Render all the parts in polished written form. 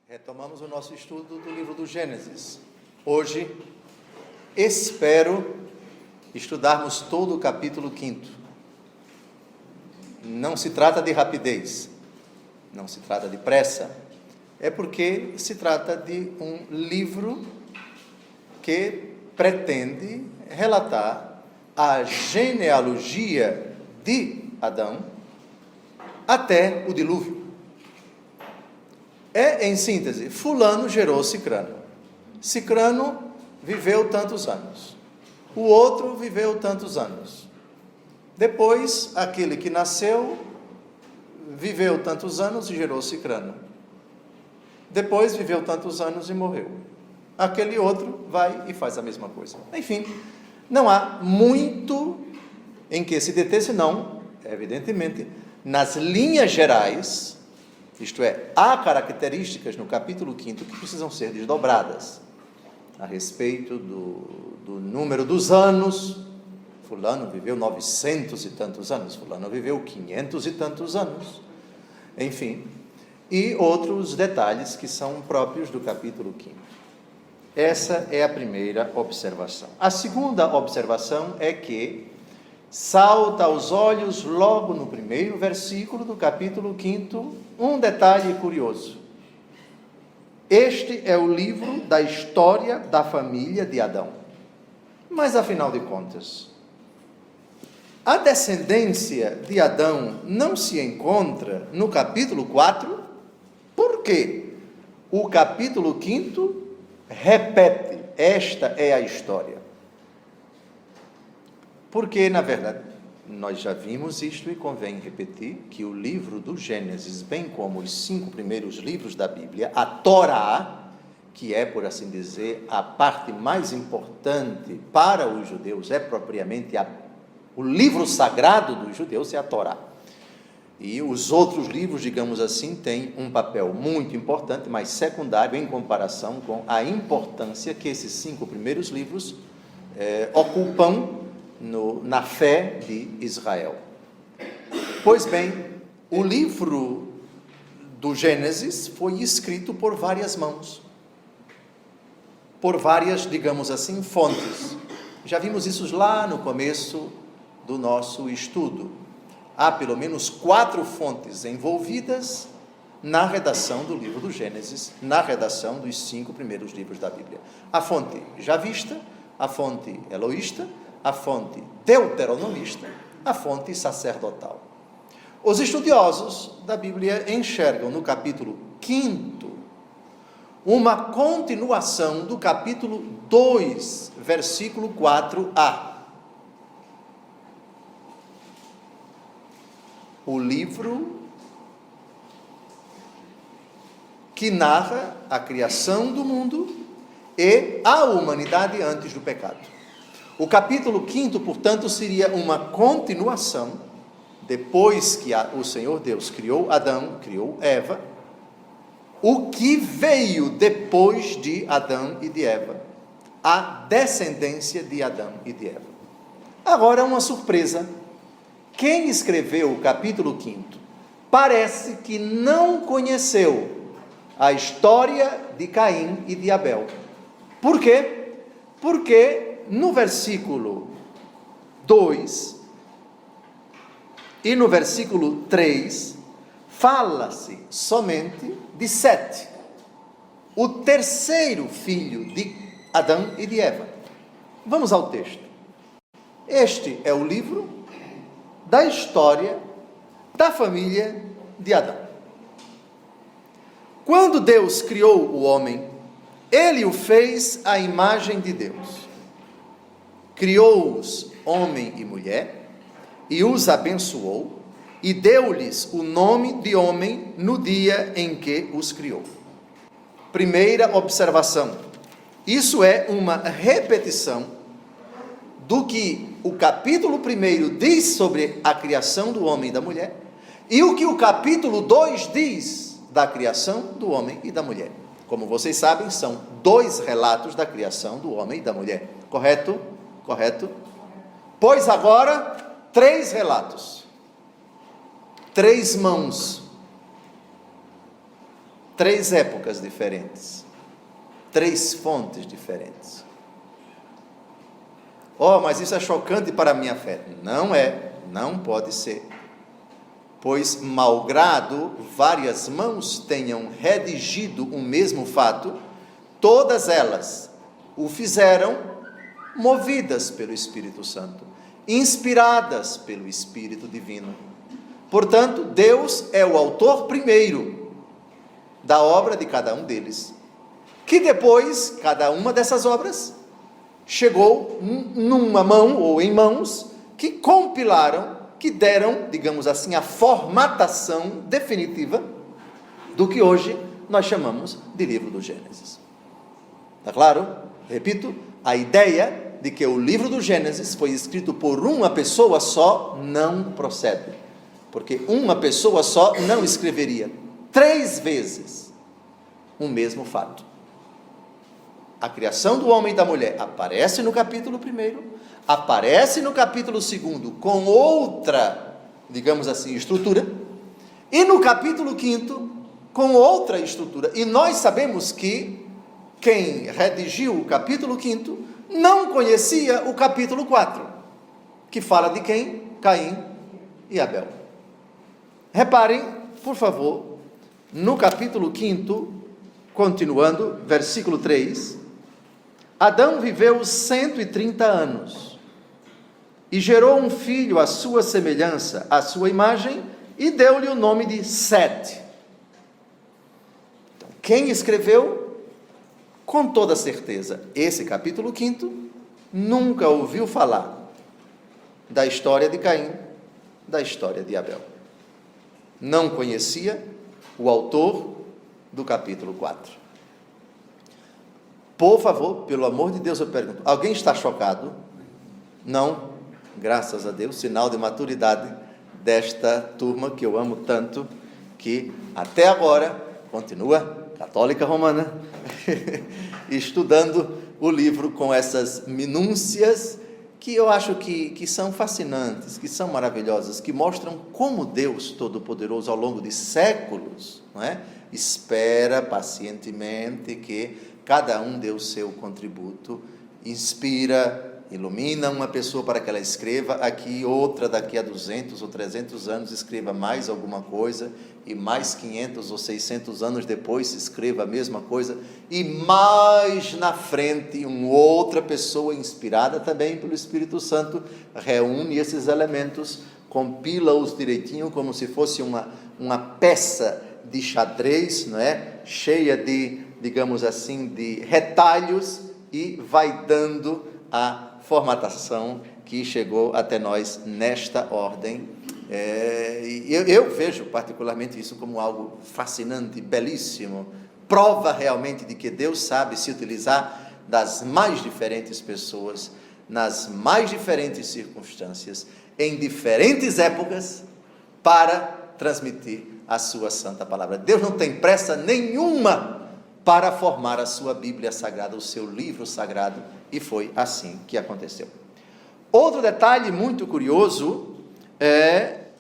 Retomamos o nosso estudo do livro do Gênesis. Hoje, espero estudarmos todo o capítulo 5. Não se trata de rapidez, não se trata de pressa, é porque se trata de um livro que pretende relatar a genealogia de Adão até o dilúvio. É, em síntese, fulano gerou Cicrano. Cicrano viveu tantos anos. O outro viveu tantos anos. Depois, aquele que nasceu, viveu tantos anos e gerou Cicrano. Depois, viveu tantos anos e morreu. Aquele outro vai e faz a mesma coisa. Enfim, não há muito em que se deter, senão, evidentemente, nas linhas gerais. Isto é, há características no capítulo 5 que precisam ser desdobradas a respeito do número dos anos. Fulano viveu 900 e tantos anos, fulano viveu 500 e tantos anos, enfim, e outros detalhes que são próprios do capítulo 5. Essa é a primeira observação. A segunda observação é que salta aos olhos, logo no primeiro versículo do capítulo 5, um detalhe curioso. Este é o livro da história da família de Adão. Mas, afinal de contas, a descendência de Adão não se encontra no capítulo 4? Por quê? O capítulo 5 repete, esta é a história. Porque, na verdade, nós já vimos isto e convém repetir que o livro do Gênesis, bem como os 5 primeiros livros da Bíblia, a Torá, que é, por assim dizer, a parte mais importante para os judeus, é propriamente o livro sagrado dos judeus, é a Torá. E os outros livros, digamos assim, têm um papel muito importante, mas secundário em comparação com a importância que esses 5 primeiros livros ocupam na fé de Israel. Pois bem, o livro do Gênesis foi escrito por várias mãos, por várias, digamos assim, fontes. Já vimos isso lá no começo do nosso estudo. Há pelo menos 4 fontes envolvidas na redação do livro do Gênesis, na redação dos 5 primeiros livros da Bíblia. A fonte javista, a fonte eloísta, a fonte deuteronomista, a fonte sacerdotal. Os estudiosos da Bíblia enxergam no capítulo 5 uma continuação do capítulo 2, versículo 4a. O livro que narra a criação do mundo e a humanidade antes do pecado. O capítulo 5, portanto, seria uma continuação, depois que o Senhor Deus criou Adão, criou Eva, o que veio depois de Adão e de Eva, a descendência de Adão e de Eva. Agora, uma surpresa. Quem escreveu o capítulo 5 parece que não conheceu a história de Caim e de Abel. Por quê? Porque no versículo 2 e no versículo 3 fala-se somente de Sete, o terceiro filho de Adão e de Eva. Vamos ao texto. Este é o livro da história da família de Adão. Quando Deus criou o homem, ele o fez à imagem de Deus. Criou-os homem e mulher, e os abençoou, e deu-lhes o nome de homem no dia em que os criou. Primeira observação. Isso é uma repetição do que o capítulo 1 diz sobre a criação do homem e da mulher, e o que o capítulo 2 diz da criação do homem e da mulher. Como vocês sabem, são 2 relatos da criação do homem e da mulher. Correto? Correto? Pois agora, 3 relatos. 3 mãos. 3 épocas diferentes, 3 fontes diferentes. Oh, mas isso é chocante para a minha fé. Não é, não pode ser. Pois, malgrado várias mãos tenham redigido o mesmo fato, todas elas o fizeram movidas pelo Espírito Santo, inspiradas pelo Espírito Divino. Portanto, Deus é o autor primeiro da obra de cada um deles, que depois, cada uma dessas obras chegou numa mão ou em mãos que compilaram, que deram, digamos assim, a formatação definitiva do que hoje nós chamamos de livro do Gênesis. Está claro? Repito, a ideia de que o livro do Gênesis foi escrito por uma pessoa só não procede, porque uma pessoa só não escreveria 3 vezes o mesmo fato. A criação do homem e da mulher aparece no capítulo 1, aparece no capítulo 2 com outra, digamos assim, estrutura, e no capítulo 5 com outra estrutura. E nós sabemos que quem redigiu o capítulo 5 não conhecia o capítulo 4, que fala de quem? Caim e Abel. Reparem, por favor, no capítulo 5, continuando, versículo 3, Adão viveu 130 anos e gerou um filho à sua semelhança, à sua imagem, e deu-lhe o nome de Sete. Então, quem escreveu? Com toda certeza, esse capítulo 5 nunca ouviu falar da história de Caim, da história de Abel. Não conhecia o autor do capítulo 4. Por favor, pelo amor de Deus, eu pergunto, alguém está chocado? Não, graças a Deus, sinal de maturidade desta turma que eu amo tanto, que até agora continua católica romana, estudando o livro com essas minúcias que eu acho que são fascinantes, que são maravilhosas, que mostram como Deus Todo-Poderoso, ao longo de séculos, não é? Espera pacientemente que cada um dê o seu contributo, inspira, ilumina uma pessoa para que ela escreva aqui, outra daqui a 200 ou 300 anos escreva mais alguma coisa, e mais 500 ou 600 anos depois escreva a mesma coisa, e mais na frente uma outra pessoa inspirada também pelo Espírito Santo reúne esses elementos, compila-os direitinho como se fosse uma peça de xadrez, não é? Cheia de, digamos assim, de retalhos, e vai dando a formatação que chegou até nós nesta ordem. Eu vejo particularmente isso como algo fascinante, belíssimo, prova realmente de que Deus sabe se utilizar das mais diferentes pessoas, nas mais diferentes circunstâncias, em diferentes épocas, para transmitir a sua santa palavra. Deus não tem pressa nenhuma para formar a sua Bíblia Sagrada, o seu livro sagrado, e foi assim que aconteceu. Outro detalhe muito curioso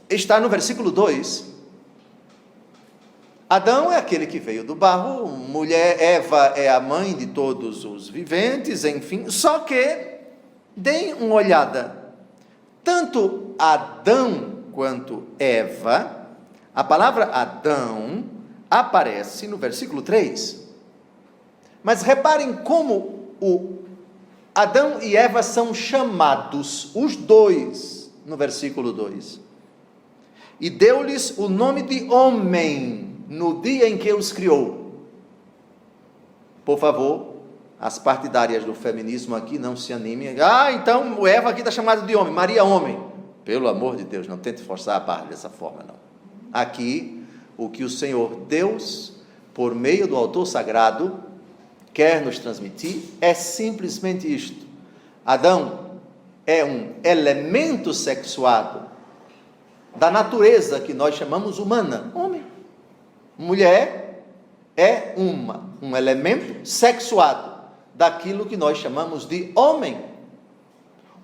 está no versículo 2. Adão é aquele que veio do barro, Eva é a mãe de todos os viventes, enfim, só que, deem uma olhada, tanto Adão quanto Eva, a palavra Adão aparece no versículo 3, mas reparem como Adão e Eva são chamados, os dois, no versículo 2, e deu-lhes o nome de homem, no dia em que os criou. Por favor, as partidárias do feminismo aqui não se animem, então Eva aqui está chamada de homem, Maria homem, pelo amor de Deus, não tente forçar a barra dessa forma não. Aqui, o que o Senhor Deus, por meio do autor sagrado, quer nos transmitir, é simplesmente isto: Adão é um elemento sexuado da natureza que nós chamamos humana, homem. Mulher é um elemento sexuado daquilo que nós chamamos de homem.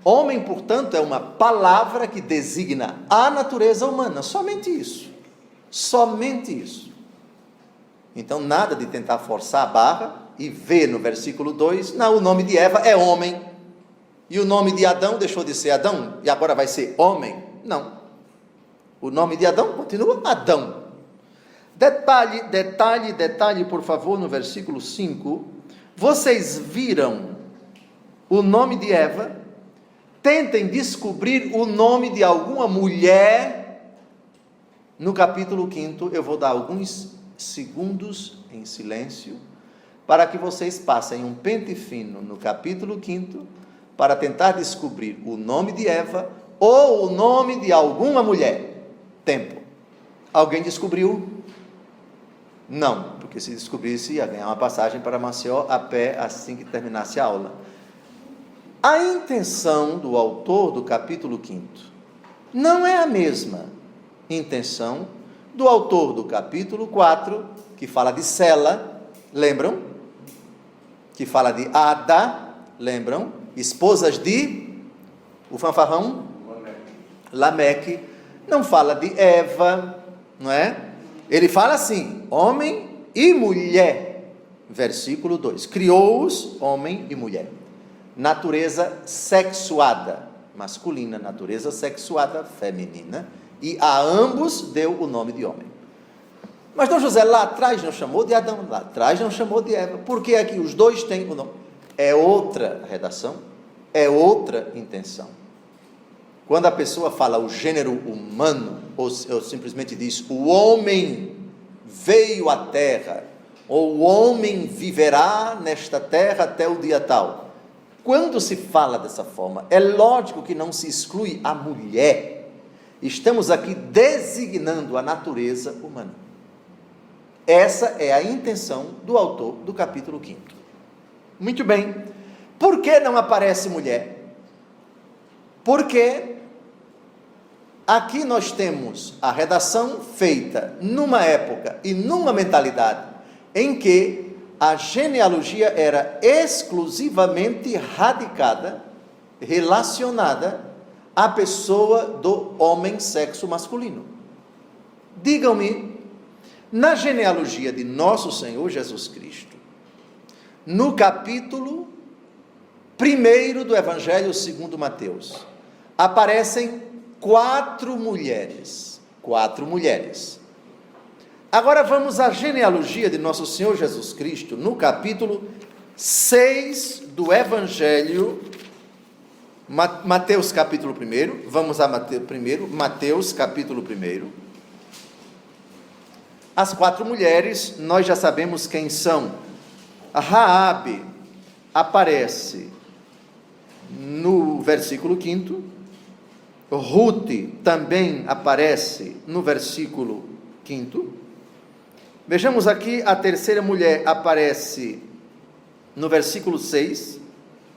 Homem, portanto, é uma palavra que designa a natureza humana, somente isso, somente isso. Então, nada de tentar forçar a barra e ver no versículo 2, não, o nome de Eva é homem, e o nome de Adão deixou de ser Adão, e agora vai ser homem. Não. O nome de Adão continua Adão. Detalhe, por favor, no versículo 5. Vocês viram o nome de Eva? Tentem descobrir o nome de alguma mulher. No capítulo 5, eu vou dar alguns segundos em silêncio, para que vocês passem um pente fino no capítulo 5, para tentar descobrir o nome de Eva, ou o nome de alguma mulher. Tempo. Alguém descobriu? Não, porque se descobrisse, ia ganhar uma passagem para Maceió a pé assim que terminasse a aula. A intenção do autor do capítulo 5 não é a mesma intenção do autor do capítulo 4, que fala de Sela, lembram? Que fala de Ada, lembram? Esposas de o fanfarrão? Lameque. Não fala de Eva, não é? Ele fala assim, homem e mulher, versículo 2, criou-os homem e mulher, natureza sexuada, masculina, natureza sexuada, feminina, e a ambos deu o nome de homem. Mas Dom José lá atrás não chamou de Adão, lá atrás não chamou de Eva, porque aqui os dois têm o nome. É outra redação, é outra intenção. Quando a pessoa fala o gênero humano, ou simplesmente diz o homem veio à terra, ou o homem viverá nesta terra até o dia tal. Quando se fala dessa forma, é lógico que não se exclui a mulher. Estamos aqui designando a natureza humana. Essa é a intenção do autor do capítulo 5. Muito bem. Por que não aparece mulher? Porque aqui nós temos a redação feita numa época e numa mentalidade em que a genealogia era exclusivamente radicada, relacionada à pessoa do homem sexo masculino. Digam-me, na genealogia de nosso Senhor Jesus Cristo, no capítulo 1 do Evangelho segundo Mateus, aparecem 4 mulheres. Agora vamos à genealogia de nosso Senhor Jesus Cristo, no capítulo 6 do Evangelho, Mateus capítulo 1, vamos a Mateus capítulo 1. As 4 mulheres, nós já sabemos quem são. A Raabe aparece no versículo 5, Ruth também aparece no versículo 5. Vejamos aqui, a terceira mulher aparece no versículo 6,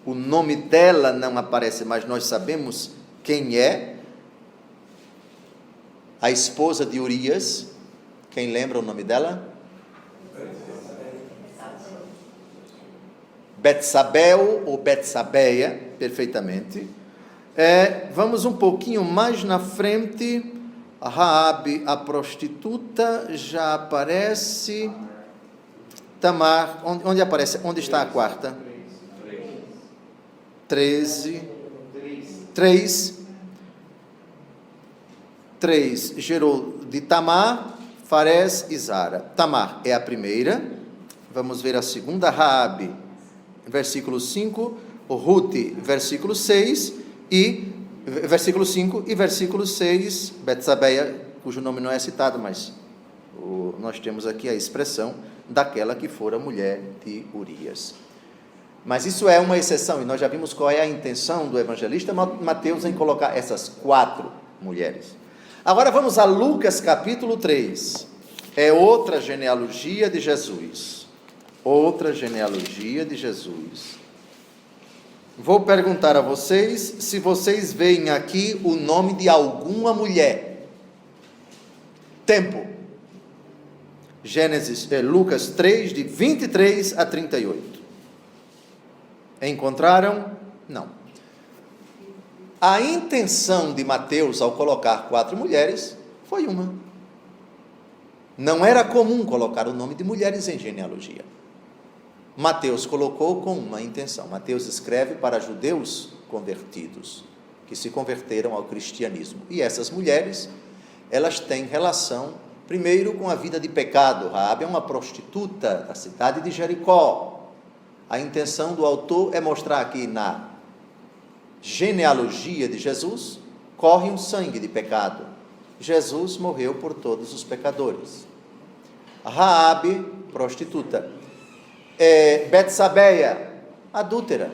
o nome dela não aparece, mas nós sabemos quem é, a esposa de Urias. Quem lembra o nome dela? Betsabel ou Betsabeia, perfeitamente. Vamos um pouquinho mais na frente. A Raabe, a prostituta, já aparece. Tamar, onde aparece? Onde está a quarta? 13. 3 gerou de Tamar, Farés e Zara. Tamar é a primeira. Vamos ver a segunda, Raabe, versículo 5, Ruth, versículo 6, e versículo 5 e versículo 6, Betsabeia, cujo nome não é citado, mas nós temos aqui a expressão daquela que fora mulher de Urias. Mas isso é uma exceção, e nós já vimos qual é a intenção do evangelista Mateus em colocar essas 4 mulheres. Agora vamos a Lucas capítulo 3, é outra genealogia de Jesus. Vou perguntar a vocês se vocês veem aqui o nome de alguma mulher. Tempo. Lucas 3, de 23 a 38. Encontraram? Não. A intenção de Mateus ao colocar 4 mulheres foi uma. Não era comum colocar o nome de mulheres em genealogia. Mateus colocou com uma intenção. Mateus escreve para judeus convertidos, que se converteram ao cristianismo. E essas mulheres, elas têm relação, primeiro, com a vida de pecado. Raabe é uma prostituta da cidade de Jericó. A intenção do autor é mostrar que na genealogia de Jesus corre um sangue de pecado. Jesus morreu por todos os pecadores. Raabe, prostituta. Betsabeia, adúltera.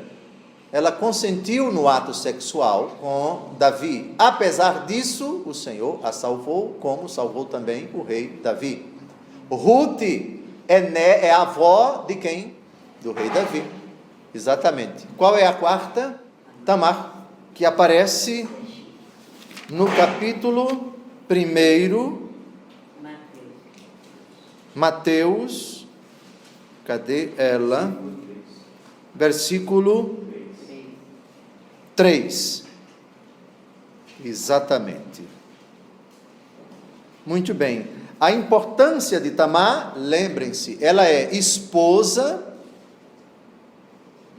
Ela consentiu no ato sexual com Davi. Apesar disso, o Senhor a salvou, como salvou também o rei Davi. Ruth é a avó de quem? Do rei Davi. Exatamente. Qual é a quarta? Tamar, que aparece no capítulo 1, Mateus, cadê ela? Versículo 3. Exatamente. Muito bem. A importância de Tamar, lembrem-se, ela é esposa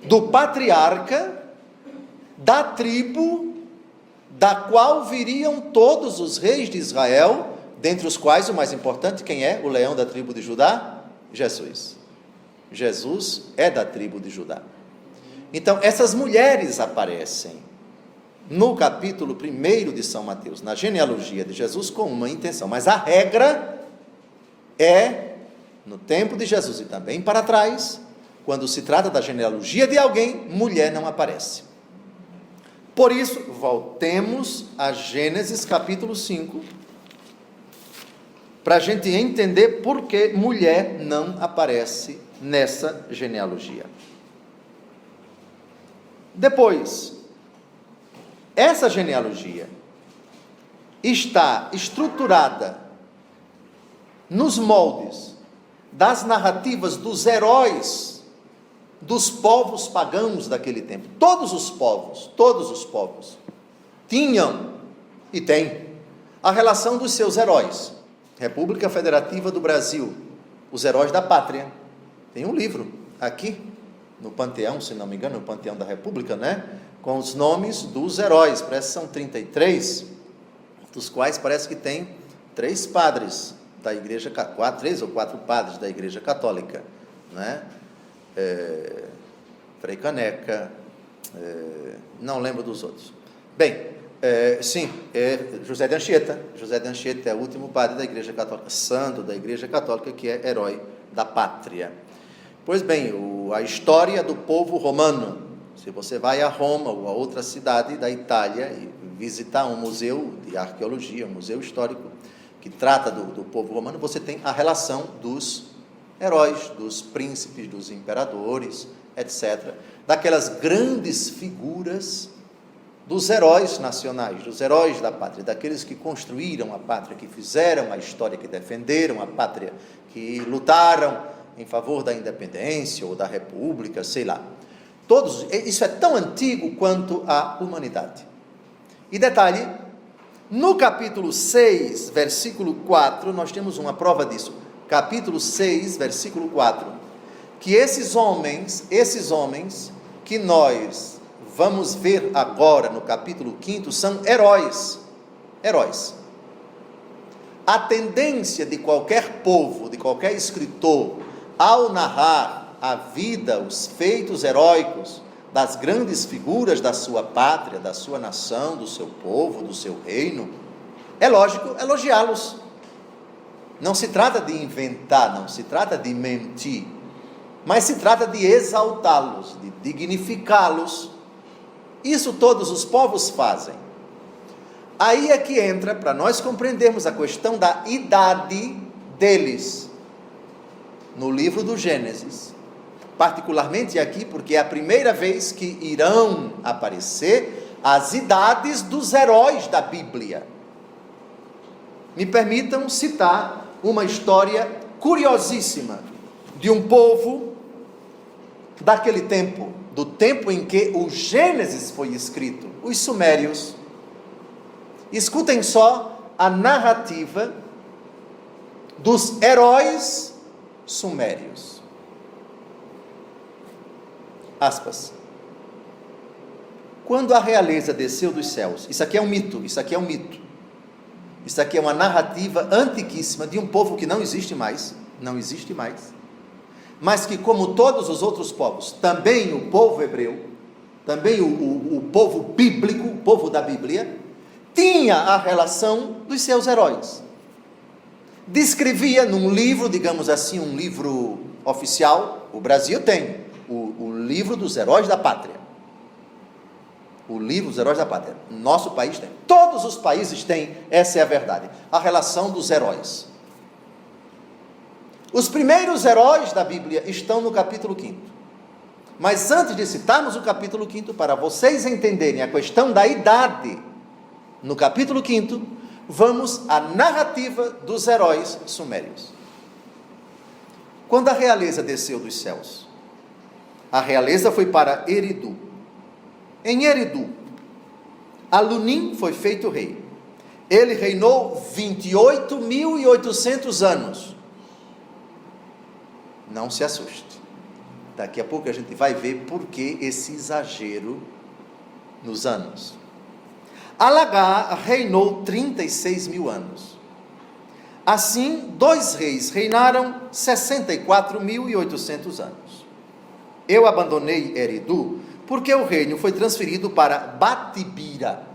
do patriarca da tribo da qual viriam todos os reis de Israel, dentre os quais o mais importante, quem é? O leão da tribo de Judá? Jesus. Jesus é da tribo de Judá. Então, essas mulheres aparecem no capítulo 1 de São Mateus, na genealogia de Jesus, com uma intenção, mas a regra é, no tempo de Jesus e também para trás, quando se trata da genealogia de alguém, mulher não aparece. Por isso, voltemos a Gênesis capítulo 5, para a gente entender por que mulher não aparece nessa genealogia. Depois, essa genealogia está estruturada nos moldes das narrativas dos heróis dos povos pagãos daquele tempo. Todos os povos tinham e têm a relação dos seus heróis. República Federativa do Brasil, os heróis da pátria. Tem um livro aqui no Panteão, se não me engano, no Panteão da República, né? Com os nomes dos heróis. Parece que são 33, dos quais parece que tem 3 padres da Igreja, 3 ou 4 padres da Igreja Católica, né? Frei Caneca, não lembro dos outros. Bem, José de Anchieta. José de Anchieta é o último padre da Igreja Católica, santo da Igreja Católica, que é herói da pátria. Pois bem, a história do povo romano. Se você vai a Roma ou a outra cidade da Itália e visitar um museu de arqueologia, um museu histórico que trata do povo romano, você tem a relação dos heróis, dos príncipes, dos imperadores, etc. Daquelas grandes figuras dos heróis nacionais, dos heróis da pátria, daqueles que construíram a pátria, que fizeram a história, que defenderam a pátria, que lutaram em favor da independência ou da república, sei lá. Todos, isso é tão antigo quanto a humanidade. E detalhe, no capítulo 6, versículo 4, nós temos uma prova disso. Capítulo 6, versículo 4, que esses homens que nós vamos ver agora no capítulo 5, são heróis. A tendência de qualquer povo, de qualquer escritor, ao narrar a vida, os feitos heróicos das grandes figuras da sua pátria, da sua nação, do seu povo, do seu reino, é lógico elogiá-los. Não se trata de inventar, não se trata de mentir, mas se trata de exaltá-los, de dignificá-los. Isso todos os povos fazem. Aí é que entra, para nós compreendermos a questão da idade deles, no livro do Gênesis, particularmente aqui, porque é a primeira vez que irão aparecer as idades dos heróis da Bíblia. Me permitam citar uma história curiosíssima de um povo daquele tempo, do tempo em que o Gênesis foi escrito, os sumérios. Escutem só a narrativa dos heróis sumérios. Aspas. Quando a realeza desceu dos céus, isso aqui é um mito, isso aqui é uma narrativa antiquíssima de um povo que não existe mais, mas que, como todos os outros povos, também o povo hebreu, também o povo bíblico, o povo da Bíblia, tinha a relação dos seus heróis. Descrevia num livro, digamos assim, um livro oficial. O Brasil tem o livro dos heróis da pátria. O livro dos heróis da pátria. Nosso país tem. Todos os países têm, essa é a verdade. A relação dos heróis. Os primeiros heróis da Bíblia estão no capítulo 5. Mas antes de citarmos o capítulo 5, para vocês entenderem a questão da idade, no capítulo 5, vamos à narrativa dos heróis sumérios. Quando a realeza desceu dos céus, a realeza foi para Eridu. Em Eridu, Alunim foi feito rei. Ele reinou 28.800 anos. Não se assuste. Daqui a pouco a gente vai ver por que esse exagero nos anos. Alagá reinou 36.000 anos. Assim, 2 reis reinaram 64.800 anos. Eu abandonei Eridu porque o reino foi transferido para Batibira.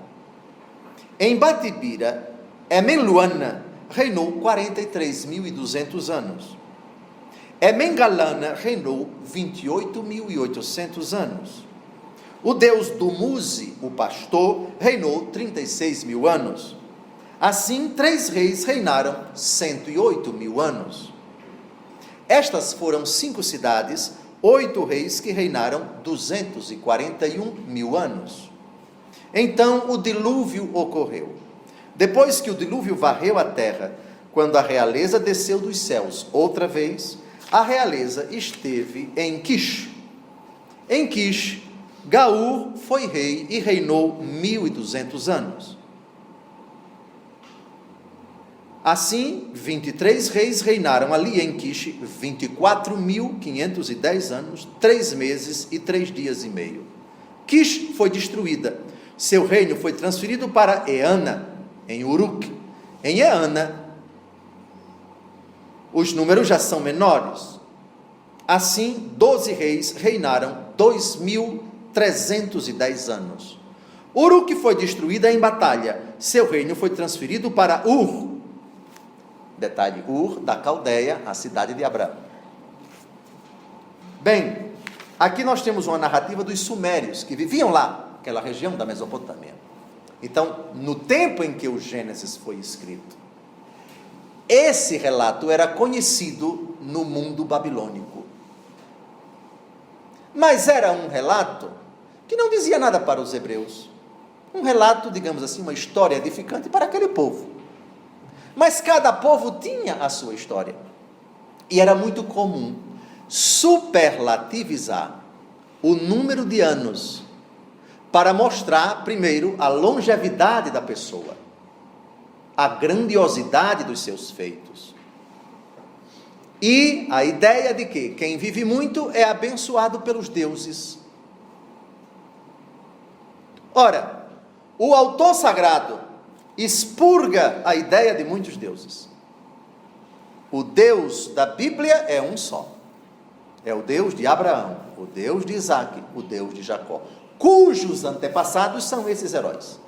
Em Batibira, Emenluana reinou 43.200 anos. Emengalana reinou 28.800 anos. O deus Dumuzi, o pastor, reinou 36.000 anos. Assim, 3 reis reinaram 108.000 anos. Estas foram 5 cidades, 8 reis que reinaram 241.000 anos. Então o dilúvio ocorreu. Depois que o dilúvio varreu a terra, quando a realeza desceu dos céus outra vez, a realeza esteve em Quish. Em Quish, Gaur foi rei e reinou 1.200 anos. Assim, 23 reis reinaram ali em Quish 24.510 anos, 3 meses e 3 dias e meio. Quish foi destruída. Seu reino foi transferido para Eana, em Uruk. Em Eana, os números já são menores. Assim, 12 reis reinaram 2.310 anos. Uruk foi destruída em batalha. Seu reino foi transferido para Ur. Detalhe, Ur, da Caldeia, a cidade de Abraão. Bem, aqui nós temos uma narrativa dos sumérios, que viviam lá, aquela região da Mesopotâmia. Então, no tempo em que o Gênesis foi escrito, esse relato era conhecido no mundo babilônico. Mas era um relato que não dizia nada para os hebreus. Um relato, digamos assim, uma história edificante para aquele povo. Mas cada povo tinha a sua história. E era muito comum superlativizar o número de anos para mostrar, primeiro, a longevidade da pessoa, a grandiosidade dos seus feitos. E a ideia de que quem vive muito é abençoado pelos deuses. Ora, o autor sagrado expurga a ideia de muitos deuses. O Deus da Bíblia é um só. É o Deus de Abraão, o Deus de Isaac, o Deus de Jacó, cujos antepassados são esses heróis.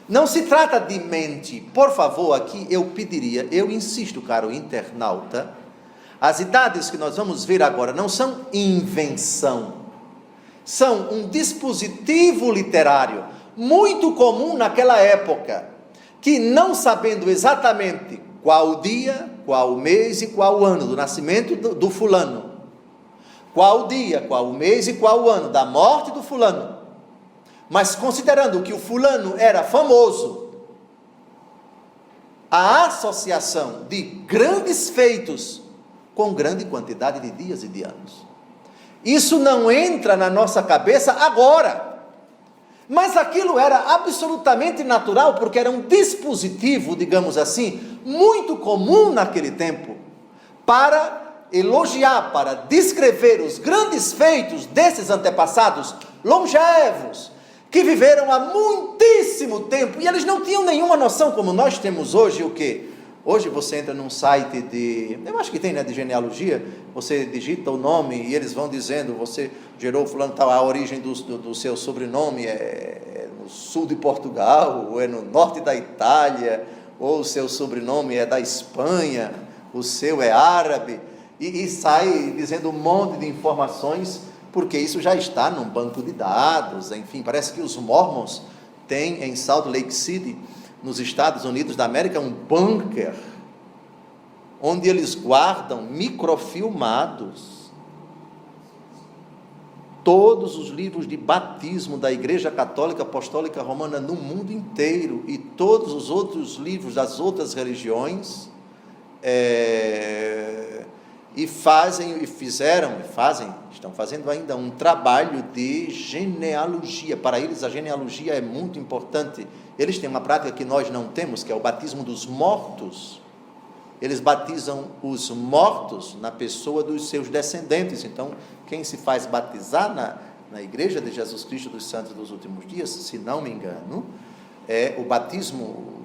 Não se trata de mente. Por favor, aqui eu pediria, eu insisto, caro internauta, as idades que nós vamos ver agora não são invenção, são um dispositivo literário muito comum naquela época, que não sabendo exatamente qual o dia, qual o mês e qual o ano do nascimento do fulano, qual o dia, qual o mês e qual o ano da morte do fulano, mas considerando que o fulano era famoso, a associação de grandes feitos com grande quantidade de dias e de anos. Isso não entra na nossa cabeça agora. Mas aquilo era absolutamente natural, porque era um dispositivo, digamos assim, muito comum naquele tempo, para elogiar, para descrever os grandes feitos desses antepassados longevos, que viveram há muitíssimo tempo, e eles não tinham nenhuma noção, como nós temos hoje, o quê? Hoje você entra num site eu acho que tem, de genealogia, você digita o nome e eles vão dizendo, você gerou fulano tal, a origem do seu sobrenome é no sul de Portugal, ou é no norte da Itália, ou o seu sobrenome é da Espanha, o seu é árabe, e sai dizendo um monte de informações, porque isso já está num banco de dados, enfim, parece que os Mormons têm em Salt Lake City, nos Estados Unidos da América, um bunker, onde eles guardam microfilmados todos os livros de batismo da Igreja Católica Apostólica Romana no mundo inteiro, e todos os outros livros das outras religiões, estão fazendo ainda um trabalho de genealogia. Para eles a genealogia é muito importante. Eles têm uma prática que nós não temos, que é o batismo dos mortos. Eles batizam os mortos na pessoa dos seus descendentes. Então, quem se faz batizar na Igreja de Jesus Cristo dos Santos dos Últimos Dias, se não me engano, é o batismo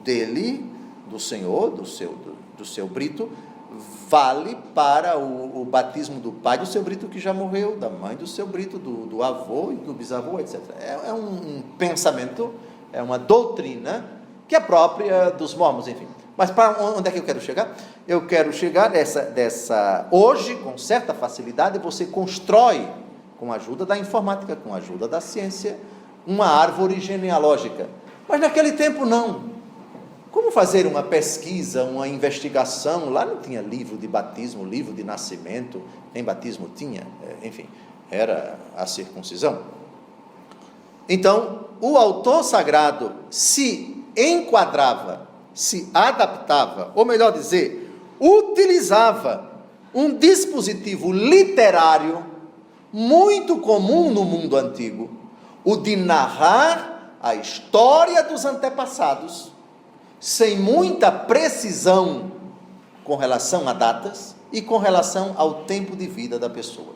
dele, do Senhor, do seu Brito, vale para o batismo do pai do seu Brito que já morreu, da mãe do seu Brito, do avô e do bisavô, etc. É um pensamento, é uma doutrina que é própria dos mormons, enfim. Mas para onde é que eu quero chegar? Eu quero chegar hoje, com certa facilidade, você constrói, com a ajuda da informática, com a ajuda da ciência, uma árvore genealógica. Mas naquele tempo não. Como fazer uma pesquisa, uma investigação? Lá não tinha livro de batismo, livro de nascimento, nem batismo tinha, enfim, era a circuncisão. Então, o autor sagrado se enquadrava, se adaptava, ou melhor dizer, utilizava um dispositivo literário muito comum no mundo antigo, o de narrar a história dos antepassados, sem muita precisão com relação a datas e com relação ao tempo de vida da pessoa.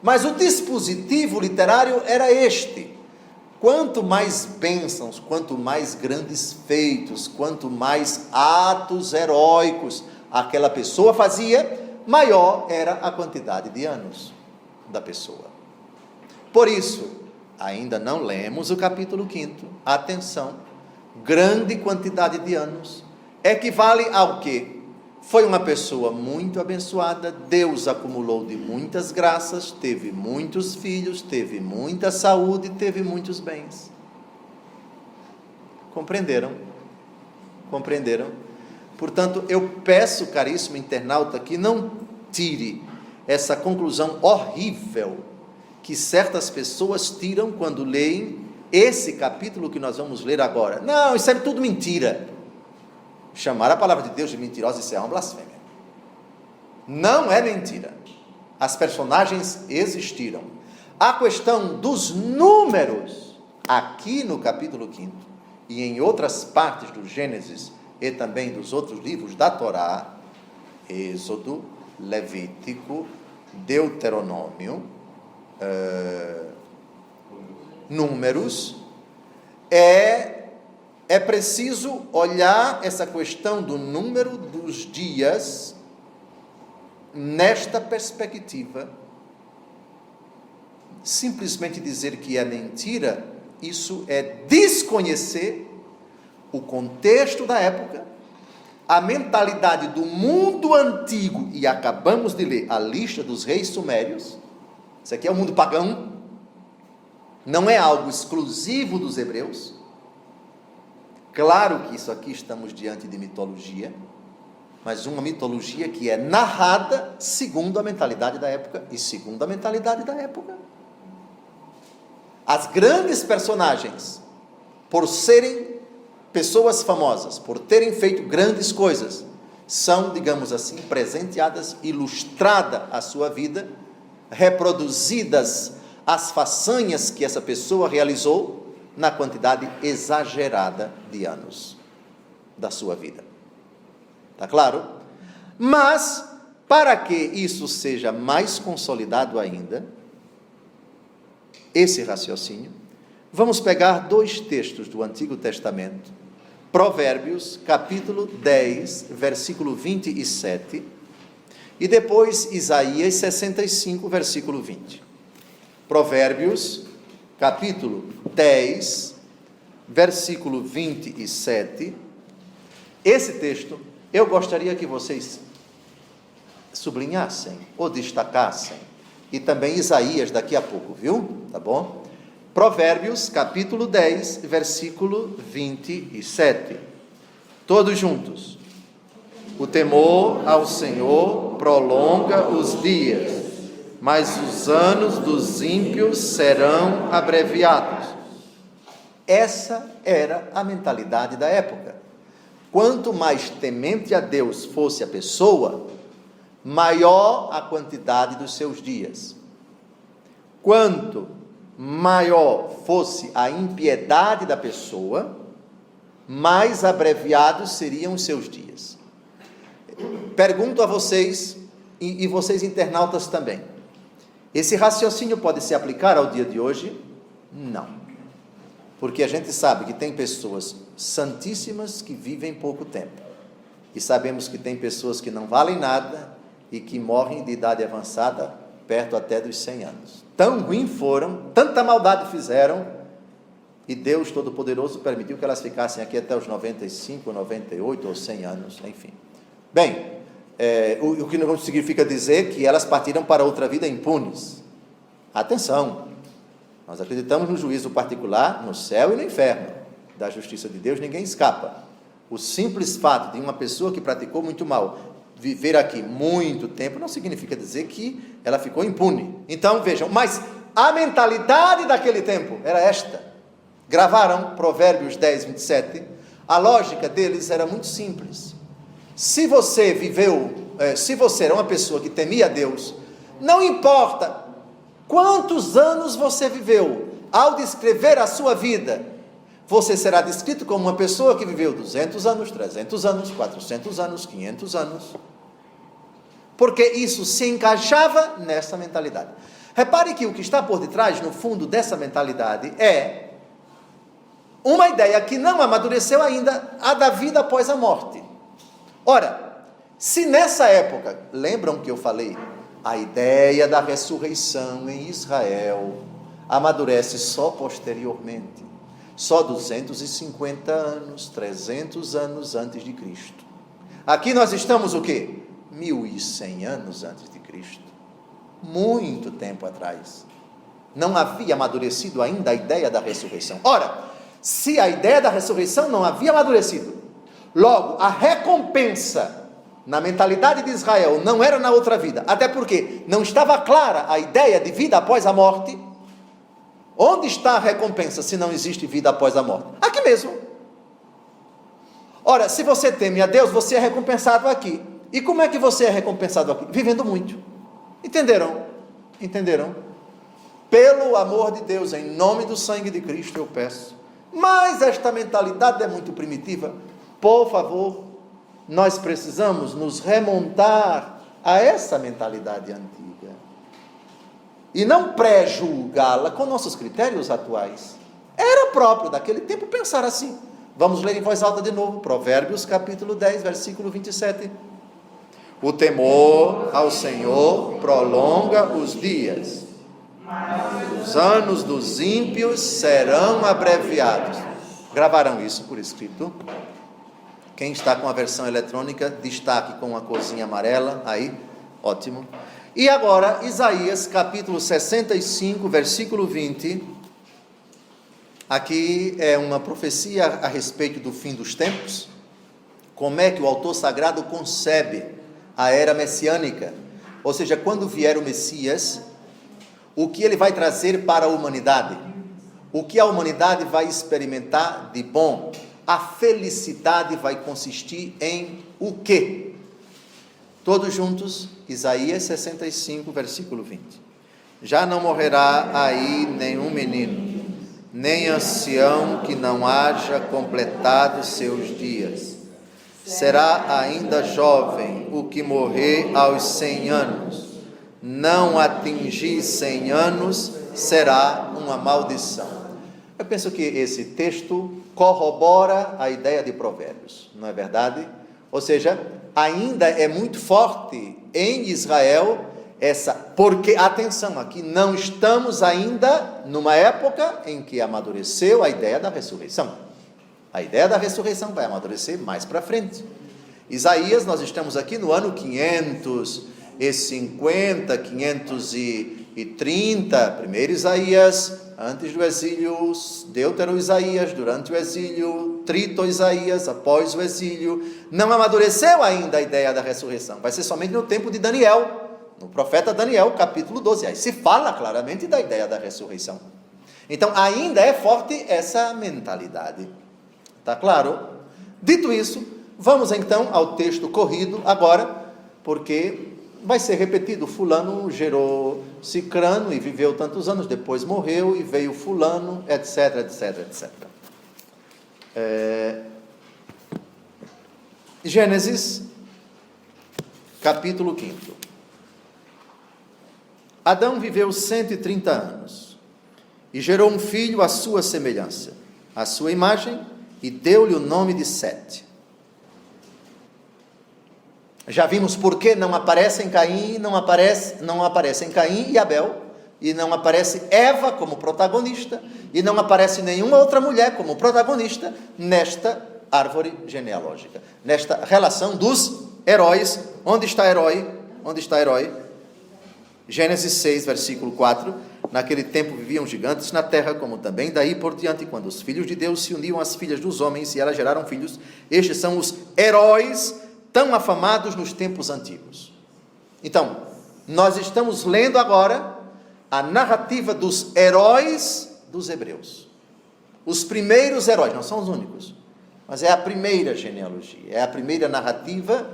Mas o dispositivo literário era este: quanto mais bênçãos, quanto mais grandes feitos, quanto mais atos heróicos aquela pessoa fazia, maior era a quantidade de anos da pessoa. Por isso, ainda não lemos o capítulo 5º, atenção, grande quantidade de anos equivale ao quê? Foi uma pessoa muito abençoada, Deus acumulou de muitas graças, teve muitos filhos, teve muita saúde, teve muitos bens. Compreenderam? Compreenderam? Portanto, eu peço, caríssimo internauta, que não tire essa conclusão horrível que certas pessoas tiram quando leem esse capítulo que nós vamos ler agora. Não, isso é tudo mentira. Chamar a palavra de Deus de mentirosa, isso é uma blasfêmia. Não é mentira. As personagens existiram. A questão dos números, aqui no capítulo 5º, e em outras partes do Gênesis, e também dos outros livros da Torá, Êxodo, Levítico, Deuteronômio, Números, é preciso olhar essa questão do número dos dias nesta perspectiva. Simplesmente dizer que é mentira, isso é desconhecer o contexto da época, a mentalidade do mundo antigo, e acabamos de ler a lista dos reis sumérios. Isso aqui é o mundo pagão, não é algo exclusivo dos hebreus. Claro que isso aqui estamos diante de mitologia, mas uma mitologia que é narrada segundo a mentalidade da época e segundo a mentalidade da época. As grandes personagens, por serem pessoas famosas, por terem feito grandes coisas, são, digamos assim, presenteadas, ilustrada a sua vida, reproduzidas as façanhas que essa pessoa realizou na quantidade exagerada de anos da sua vida. Está claro? Mas, para que isso seja mais consolidado ainda, esse raciocínio, vamos pegar 2 textos do Antigo Testamento, Provérbios, capítulo 10, versículo 27, e depois Isaías 65, versículo 20. Provérbios, capítulo 10, versículo 27. Esse texto, eu gostaria que vocês sublinhassem ou destacassem, e também Isaías daqui a pouco, viu? Tá bom? Provérbios, capítulo 10, versículo 27. Todos juntos. O temor ao Senhor prolonga os dias, mas os anos dos ímpios serão abreviados. Essa era a mentalidade da época. Quanto mais temente a Deus fosse a pessoa, maior a quantidade dos seus dias. Quanto maior fosse a impiedade da pessoa, mais abreviados seriam os seus dias. Pergunto a vocês, e vocês internautas também, esse raciocínio pode se aplicar ao dia de hoje? Não. Porque a gente sabe que tem pessoas santíssimas que vivem pouco tempo. E sabemos que tem pessoas que não valem nada e que morrem de idade avançada, perto até dos 100 anos. Tão ruim foram, tanta maldade fizeram, e Deus Todo-Poderoso permitiu que elas ficassem aqui até os 95, 98 ou 100 anos, enfim. Bem, o que não significa dizer que elas partiram para outra vida impunes. Atenção, nós acreditamos no juízo particular, no céu e no inferno. Da justiça de Deus ninguém escapa. O simples fato de uma pessoa que praticou muito mal viver aqui muito tempo não significa dizer que ela ficou impune. Então vejam, mas a mentalidade daquele tempo era esta. Gravaram Provérbios 10, 27. A lógica deles era muito simples. Se você se você era uma pessoa que temia a Deus, não importa quantos anos você viveu, ao descrever a sua vida, você será descrito como uma pessoa que viveu 200 anos, 300 anos, 400 anos, 500 anos, porque isso se encaixava nessa mentalidade. Repare que o que está por detrás, no fundo dessa mentalidade, é uma ideia que não amadureceu ainda, a da vida após a morte. Ora, se nessa época, lembram que eu falei, a ideia da ressurreição em Israel amadurece só posteriormente, só 250 anos, 300 anos antes de Cristo. Aqui nós estamos o quê? 1100 anos antes de Cristo. Muito tempo atrás. Não havia amadurecido ainda a ideia da ressurreição. Ora, se a ideia da ressurreição não havia amadurecido, logo, a recompensa na mentalidade de Israel não era na outra vida, até porque não estava clara a ideia de vida após a morte. Onde está a recompensa se não existe vida após a morte? Aqui mesmo. Ora, se você teme a Deus, você é recompensado aqui. E como é que você é recompensado aqui? Vivendo muito. Entenderam? Entenderam? Pelo amor de Deus, em nome do sangue de Cristo eu peço. Mas esta mentalidade é muito primitiva. Por favor, nós precisamos nos remontar a essa mentalidade antiga. E não pré-julgá-la com nossos critérios atuais. Era próprio daquele tempo pensar assim. Vamos ler em voz alta de novo. Provérbios capítulo 10, versículo 27. O temor ao Senhor prolonga os dias, os anos dos ímpios serão abreviados. Gravaram isso por escrito. Quem está com a versão eletrônica, destaque com uma corzinha amarela, aí, ótimo. E agora, Isaías, capítulo 65, versículo 20, aqui é uma profecia a respeito do fim dos tempos, como é que o autor sagrado concebe a era messiânica, ou seja, quando vier o Messias, o que ele vai trazer para a humanidade, o que a humanidade vai experimentar de bom. A felicidade vai consistir em o quê? Todos juntos, Isaías 65, versículo 20. Já não morrerá aí nenhum menino, nem ancião que não haja completado seus dias. Será ainda jovem o que morrer aos 100 anos. Não atingir 100 anos será uma maldição. Eu penso que esse texto corrobora a ideia de Provérbios, não é verdade? Ou seja, ainda é muito forte em Israel porque, atenção, aqui não estamos ainda numa época em que amadureceu a ideia da ressurreição. A ideia da ressurreição vai amadurecer mais para frente. Isaías, nós estamos aqui no ano 550, 530, primeiro Isaías, antes do exílio, Deutero-Isaías, durante o exílio, Trito-Isaías, após o exílio. Não amadureceu ainda a ideia da ressurreição, vai ser somente no tempo de Daniel, no profeta Daniel, capítulo 12, aí se fala claramente da ideia da ressurreição. Então ainda é forte essa mentalidade, está claro? Dito isso, vamos então ao texto corrido agora, porque vai ser repetido, fulano gerou cicrano e viveu tantos anos, depois morreu e veio fulano, etc, etc, etc. Gênesis, capítulo 5. Adão viveu 130 anos e gerou um filho à sua semelhança, à sua imagem, e deu-lhe o nome de Sete. Já vimos por que não aparecem Caim, não aparecem Caim e Abel, e não aparece Eva como protagonista, e não aparece nenhuma outra mulher como protagonista nesta árvore genealógica, nesta relação dos heróis. Onde está herói? Onde está herói? Gênesis 6, versículo 4, naquele tempo viviam gigantes na terra, como também daí por diante, quando os filhos de Deus se uniam às filhas dos homens, e elas geraram filhos. Estes são os heróis tão afamados nos tempos antigos. Então, nós estamos lendo agora a narrativa dos heróis dos hebreus. Os primeiros heróis, não são os únicos, mas é a primeira genealogia, é a primeira narrativa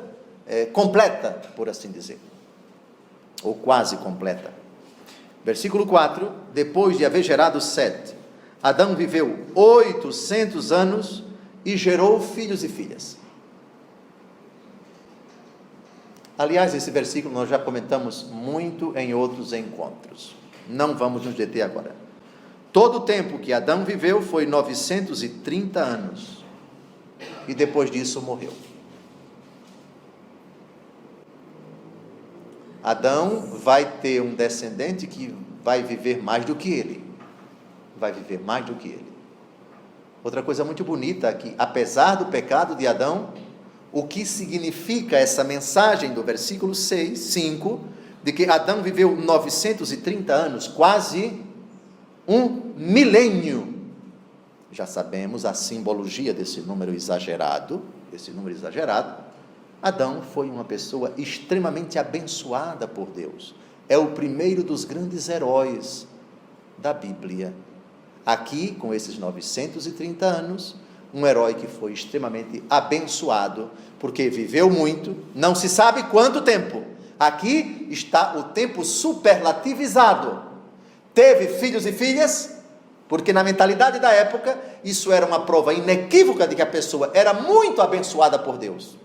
completa, por assim dizer, ou quase completa. Versículo 4, depois de haver gerado Sete, Adão viveu 800 anos e gerou filhos e filhas. Aliás, esse versículo nós já comentamos muito em outros encontros. Não vamos nos deter agora. Todo o tempo que Adão viveu foi 930 anos. E depois disso morreu. Adão vai ter um descendente que vai viver mais do que ele. Vai viver mais do que ele. Outra coisa muito bonita aqui, apesar do pecado de Adão, o que significa essa mensagem do versículo 5, de que Adão viveu 930 anos, quase um milênio. Já sabemos a simbologia desse número exagerado. Adão foi uma pessoa extremamente abençoada por Deus. É o primeiro dos grandes heróis da Bíblia. Aqui, com esses 930 anos, um herói que foi extremamente abençoado, porque viveu muito, não se sabe quanto tempo. Aqui está o tempo superlativizado. Teve filhos e filhas, porque na mentalidade da época, isso era uma prova inequívoca de que a pessoa era muito abençoada por Deus.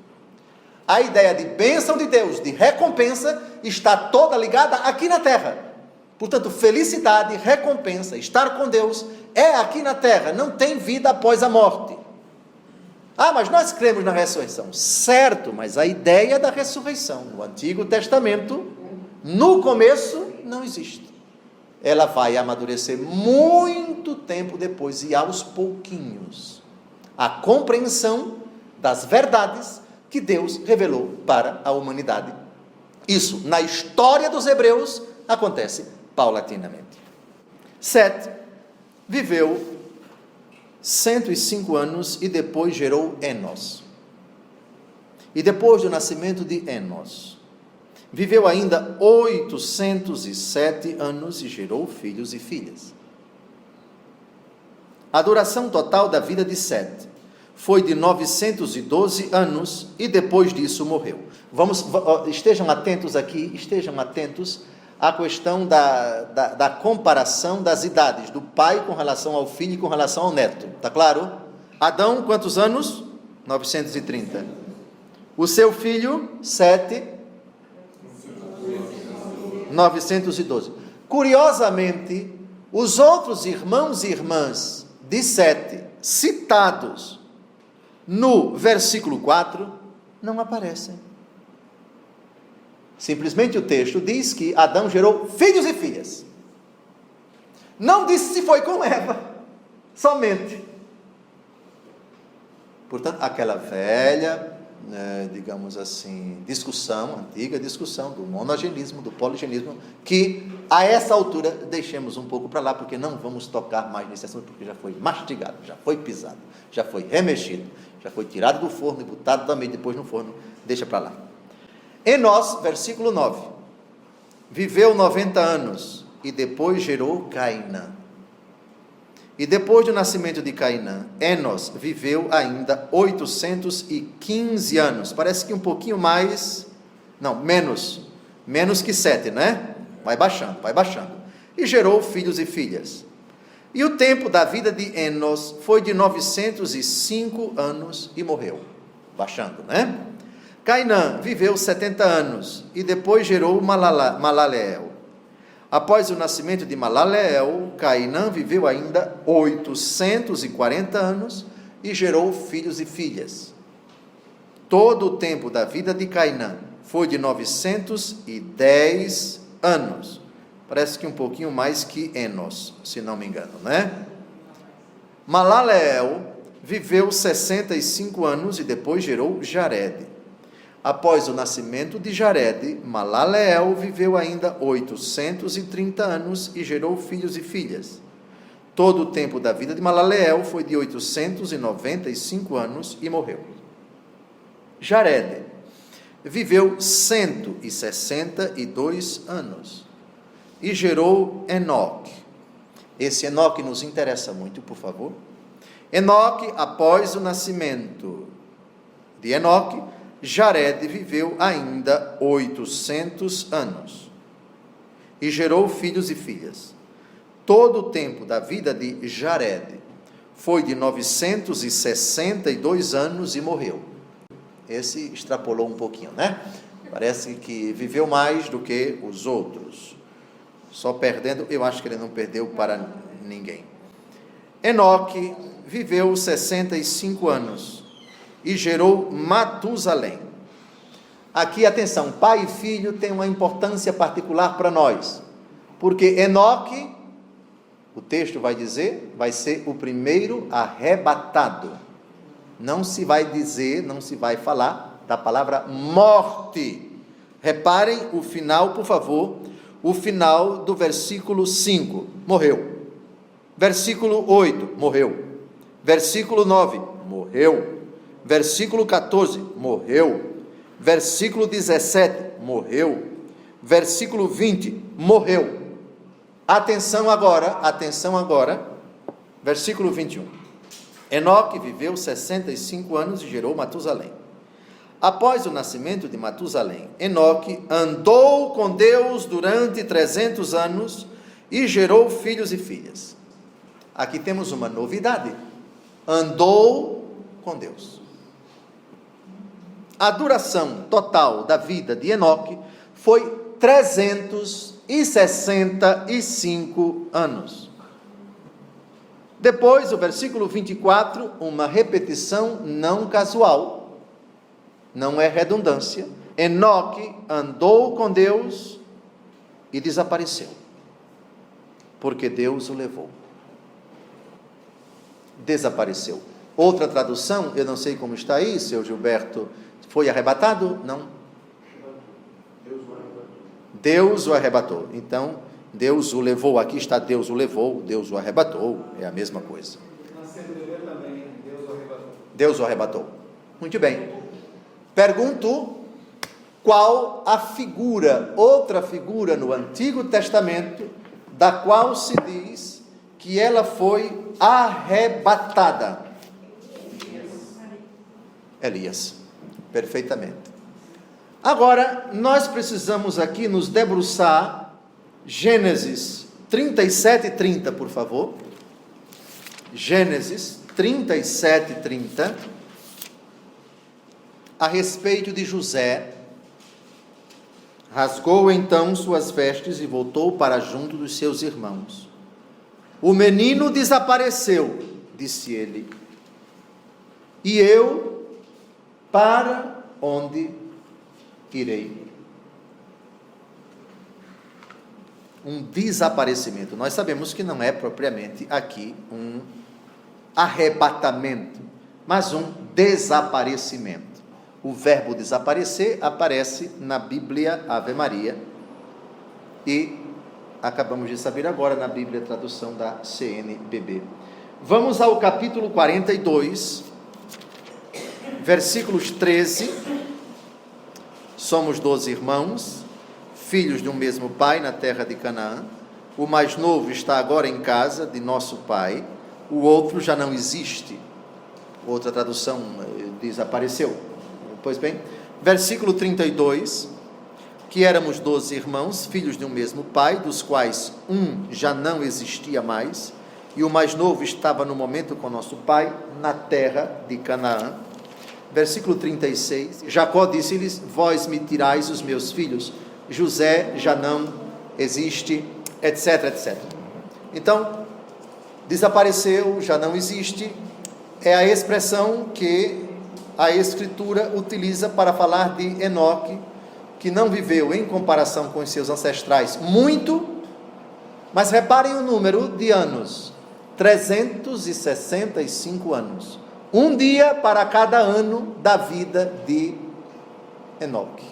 A ideia de bênção de Deus, de recompensa, está toda ligada aqui na terra. Portanto, felicidade, recompensa, estar com Deus, é aqui na terra, não tem vida após a morte. Mas nós cremos na ressurreição. Certo, mas a ideia da ressurreição no Antigo Testamento, no começo, não existe. Ela vai amadurecer muito tempo depois, e aos pouquinhos, a compreensão das verdades que Deus revelou para a humanidade. Isso, na história dos hebreus, acontece paulatinamente. Sete viveu 105 anos e depois gerou Enos. E depois do nascimento de Enos, viveu ainda 807 anos e gerou filhos e filhas. A duração total da vida de Sete foi de 912 anos e depois disso morreu. Estejam atentos aqui, a questão da comparação das idades do pai com relação ao filho e com relação ao neto. Está claro? Adão, quantos anos? 930. O seu filho, 912. Curiosamente, os outros irmãos e irmãs de Sete, citados no versículo 4, não aparecem. Simplesmente o texto diz que Adão gerou filhos e filhas. Não disse se foi com Eva, somente. Portanto, aquela velha, digamos assim, antiga discussão do monogenismo, do poligenismo, que a essa altura deixemos um pouco para lá, porque não vamos tocar mais nesse assunto, porque já foi mastigado, já foi pisado, já foi remexido, já foi tirado do forno e botado também depois no forno, deixa para lá. Enós, versículo 9, viveu 90 anos e depois gerou Cainã. E depois do nascimento de Cainã, Enos viveu ainda 815 anos. Parece que um pouquinho mais, não, menos que 7, né? Vai baixando. E gerou filhos e filhas. E o tempo da vida de Enos foi de 905 anos e morreu. Baixando, né? Cainã viveu 70 anos e depois gerou Malaleel. Após o nascimento de Malaleel, Cainã viveu ainda 840 anos e gerou filhos e filhas. Todo o tempo da vida de Cainã foi de 910 anos. Parece que um pouquinho mais que Enos, se não me engano, né? Malaleel viveu 65 anos e depois gerou Jared. Após o nascimento de Jared, Malaleel viveu ainda 830 anos e gerou filhos e filhas. Todo o tempo da vida de Malaleel foi de 895 anos e morreu. Jared viveu 162 anos e gerou Enoque. Esse Enoque nos interessa muito, por favor. Enoque, após o nascimento de Enoque, Jared viveu ainda 800 anos e gerou filhos e filhas. Todo o tempo da vida de Jared foi de 962 anos e morreu. Esse extrapolou um pouquinho, né? Parece que viveu mais do que os outros. Só perdendo, eu acho que ele não perdeu para ninguém. Enoque viveu 65 anos e gerou Matusalém. Aqui, atenção, pai e filho tem uma importância particular para nós, porque Enoque, o texto vai dizer, vai ser o primeiro arrebatado. Não se vai falar da palavra morte. Reparem o final, por favor, o final do versículo 5, morreu. Versículo 8, morreu. Versículo 9, morreu. Versículo 14, morreu. Versículo 17, morreu. Versículo 20, morreu. Atenção agora, versículo 21. Enoque viveu 65 anos e gerou Matusalém. Após o nascimento de Matusalém, Enoque andou com Deus durante 300 anos e gerou filhos e filhas. Aqui temos uma novidade. Andou com Deus. A duração total da vida de Enoque foi 365 anos. Depois, o versículo 24, uma repetição não casual, não é redundância. Enoque andou com Deus e desapareceu, porque Deus o levou. Desapareceu. Outra tradução, eu não sei como está aí, seu Gilberto, foi arrebatado? Não. Deus o arrebatou. Então, Deus o levou. Aqui está Deus o levou, Deus o arrebatou. É a mesma coisa. Também, Deus o arrebatou. Deus o arrebatou. Muito bem. Pergunto, qual a figura, outra figura no Antigo Testamento, da qual se diz que ela foi arrebatada? Elias. Perfeitamente. Agora, nós precisamos aqui nos debruçar Gênesis 37, 30, por favor. Gênesis 37, 30. A respeito de José. Rasgou então suas vestes e voltou para junto dos seus irmãos. O menino desapareceu, disse ele. E eu, para onde irei? Um desaparecimento. Nós sabemos que não é propriamente aqui um arrebatamento, mas um desaparecimento. O verbo desaparecer aparece na Bíblia Ave Maria e acabamos de saber agora na Bíblia tradução da CNBB. Vamos ao capítulo 42, versículos 13. Somos 12 irmãos, filhos de um mesmo pai na terra de Canaã. O mais novo está agora em casa de nosso pai, o outro já não existe. Outra tradução desapareceu. Pois bem, versículo 32, que éramos 12 irmãos, filhos de um mesmo pai, dos quais um já não existia mais, e o mais novo estava no momento com nosso pai, na terra de Canaã. Versículo 36, Jacó disse-lhes, vós me tirais os meus filhos, José já não existe, etc, etc. Então, desapareceu, já não existe, é a expressão que a Escritura utiliza para falar de Enoque, que não viveu em comparação com os seus ancestrais muito, mas reparem o número de anos, 365 anos, um dia para cada ano da vida de Enoque.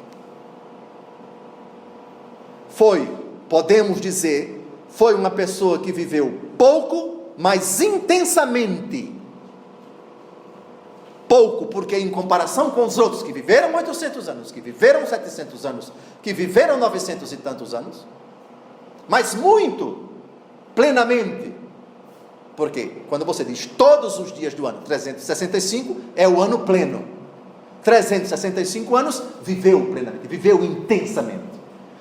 Podemos dizer, foi uma pessoa que viveu pouco, mas intensamente. Pouco, porque em comparação com os outros que viveram 800 anos, que viveram 700 anos, que viveram 900 e tantos anos, mas muito, plenamente, porque quando você diz todos os dias do ano, 365, é o ano pleno, 365 anos, viveu plenamente, viveu intensamente,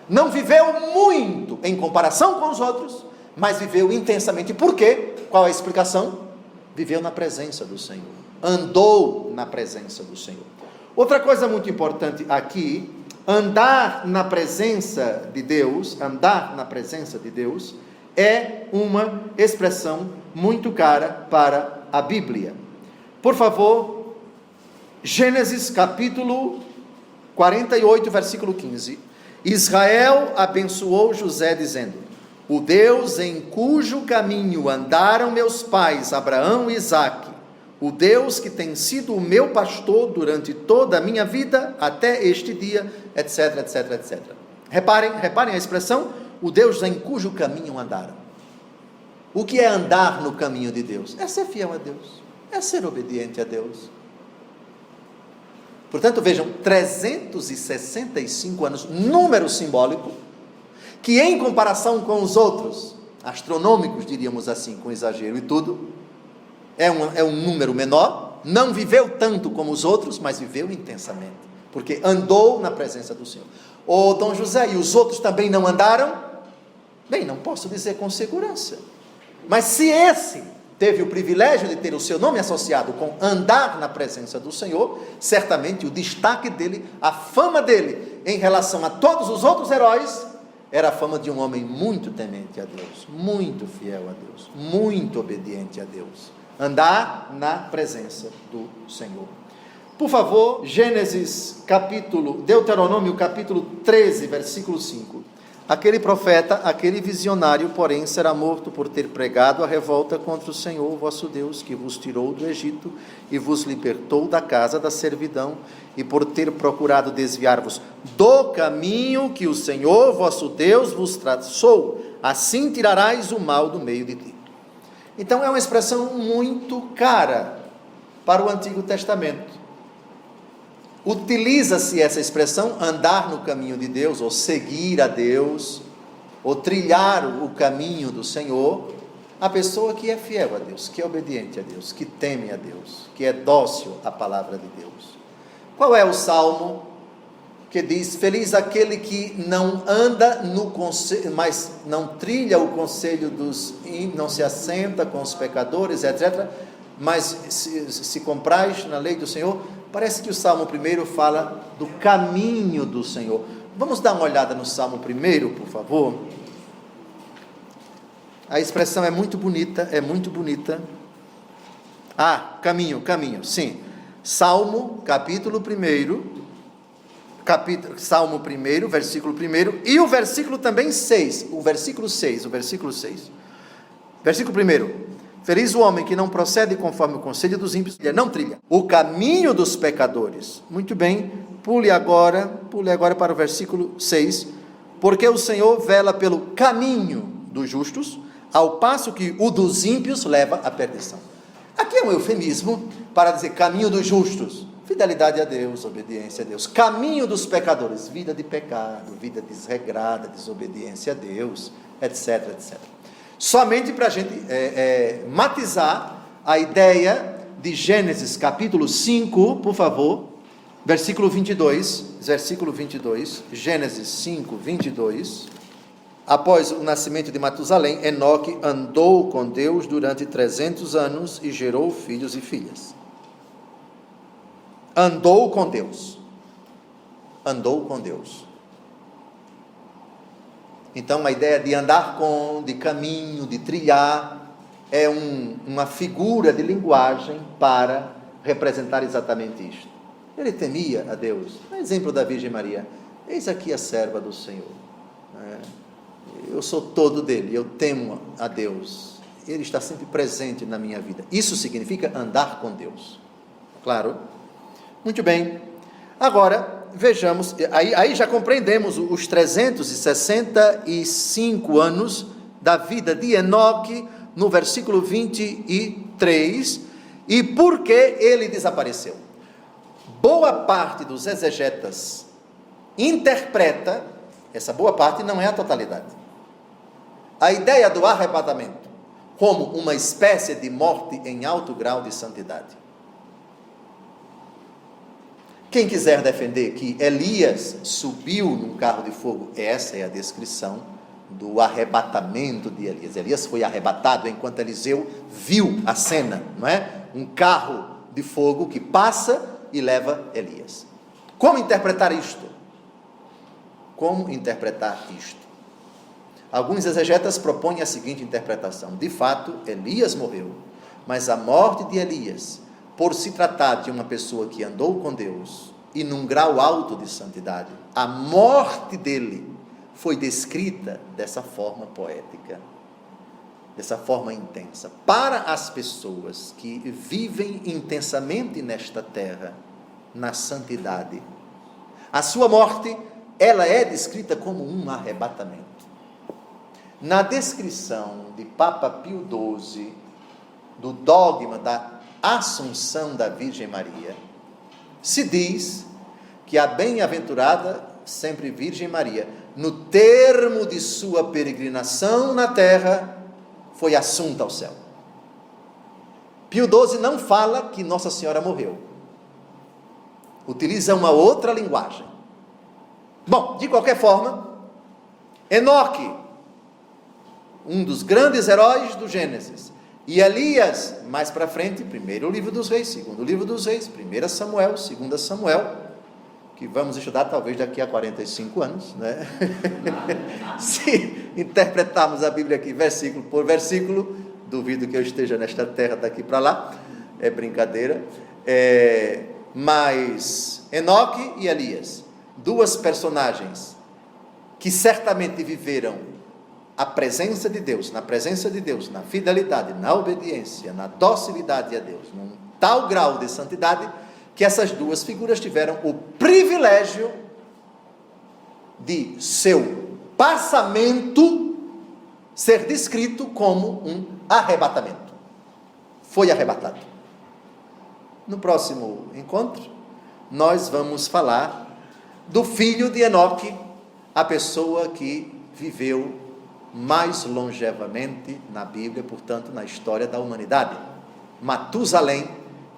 não viveu muito em comparação com os outros, mas viveu intensamente. Por quê? Qual a explicação? Viveu na presença do Senhor. Andou na presença do Senhor. Outra coisa muito importante aqui, andar na presença de Deus, é uma expressão muito cara para a Bíblia. Por favor, Gênesis capítulo 48, versículo 15. Israel abençoou José dizendo, o Deus em cujo caminho andaram meus pais Abraão e Isaque, o Deus que tem sido o meu pastor durante toda a minha vida, até este dia, etc, etc, etc. Reparem a expressão, o Deus em cujo caminho andaram. O que é andar no caminho de Deus? É ser fiel a Deus, é ser obediente a Deus. Portanto, vejam, 365 anos, número simbólico, que em comparação com os outros, astronômicos, diríamos assim, com exagero e tudo, é um número menor, não viveu tanto como os outros, mas viveu intensamente, porque andou na presença do Senhor. Ô Dom José, e os outros também não andaram? Bem, não posso dizer com segurança, mas se esse teve o privilégio de ter o seu nome associado com andar na presença do Senhor, certamente o destaque dele, a fama dele, em relação a todos os outros heróis, era a fama de um homem muito temente a Deus, muito fiel a Deus, muito obediente a Deus. Andar na presença do Senhor. Por favor, Deuteronômio capítulo 13, versículo 5. Aquele profeta, aquele visionário, porém, será morto por ter pregado a revolta contra o Senhor vosso Deus, que vos tirou do Egito e vos libertou da casa da servidão, e por ter procurado desviar-vos do caminho que o Senhor vosso Deus vos traçou, assim tirarás o mal do meio de ti. Então, é uma expressão muito cara para o Antigo Testamento. Utiliza-se essa expressão, andar no caminho de Deus, ou seguir a Deus, ou trilhar o caminho do Senhor, a pessoa que é fiel a Deus, que é obediente a Deus, que teme a Deus, que é dócil à palavra de Deus. Qual é o salmo que diz: feliz aquele que não anda no conselho, mas não trilha o conselho dos ímpios, não se assenta com os pecadores, etc., mas se compraz na lei do Senhor. Parece que o Salmo 1 fala do caminho do Senhor. Vamos dar uma olhada no Salmo 1, por favor. A expressão é muito bonita, é muito bonita. Caminho, sim. Salmo, capítulo 1, Salmo 1, versículo 1, e o versículo também 6, o versículo 6. Versículo 1: feliz o homem que não procede conforme o conselho dos ímpios, não trilha o caminho dos pecadores. Muito bem, pule agora para o versículo 6. Porque o Senhor vela pelo caminho dos justos, ao passo que o dos ímpios leva à perdição. Aqui é um eufemismo para dizer caminho dos justos, fidelidade a Deus, obediência a Deus. Caminho dos pecadores, vida de pecado, vida desregrada, desobediência a Deus, etc, etc. Somente para a gente matizar a ideia de Gênesis capítulo 5, por favor, versículo 22, Gênesis 5, 22. Após o nascimento de Matusalém, Enoque andou com Deus durante 300 anos e gerou filhos e filhas. Andou com Deus. Então, a ideia de andar de caminho, de trilhar, é uma figura de linguagem para representar exatamente isto. Ele temia a Deus. Um exemplo da Virgem Maria: eis aqui a serva do Senhor. Eu sou todo dele, eu temo a Deus. Ele está sempre presente na minha vida. Isso significa andar com Deus. Claro? Muito bem. Agora, vejamos, aí já compreendemos os 365 anos da vida de Enoque, no versículo 23, e por que ele desapareceu. Boa parte dos exegetas interpreta, essa boa parte não é a totalidade, a ideia do arrebatamento como uma espécie de morte em alto grau de santidade. Quem quiser defender que Elias subiu num carro de fogo, essa é a descrição do arrebatamento de Elias. Elias foi arrebatado enquanto Eliseu viu a cena, não é? Um carro de fogo que passa e leva Elias. Como interpretar isto? Alguns exegetas propõem a seguinte interpretação: de fato, Elias morreu, mas a morte de Elias, por se tratar de uma pessoa que andou com Deus e num grau alto de santidade, a morte dele foi descrita dessa forma poética, dessa forma intensa. Para as pessoas que vivem intensamente nesta terra, na santidade, a sua morte, ela é descrita como um arrebatamento. Na descrição de Papa Pio XII, do dogma da Assunção da Virgem Maria, se diz que a bem-aventurada sempre Virgem Maria, no termo de sua peregrinação na terra, foi assunta ao céu. Pio XII não fala que Nossa Senhora morreu, utiliza uma outra linguagem. Bom, de qualquer forma, Enoque, um dos grandes heróis do Gênesis, e Elias, mais para frente, primeiro livro dos reis, segundo livro dos reis, 1 Samuel, 2 Samuel, que vamos estudar talvez daqui a 45 anos, né? Se interpretarmos a Bíblia aqui versículo por versículo, duvido que eu esteja nesta terra daqui para lá, é brincadeira, mas Enoque e Elias, duas personagens que certamente viveram a presença de Deus, na fidelidade, na obediência, na docilidade a Deus, num tal grau de santidade, que essas duas figuras tiveram o privilégio de seu passamento ser descrito como um arrebatamento. Foi arrebatado. No próximo encontro, nós vamos falar do filho de Enoque, a pessoa que viveu mais longevamente na Bíblia, portanto, na história da humanidade. Matusalém,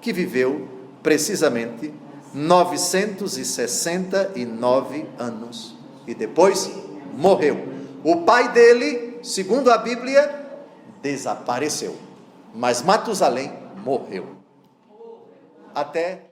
que viveu precisamente 969 anos. E depois morreu. O pai dele, segundo a Bíblia, desapareceu. Mas Matusalém morreu. Até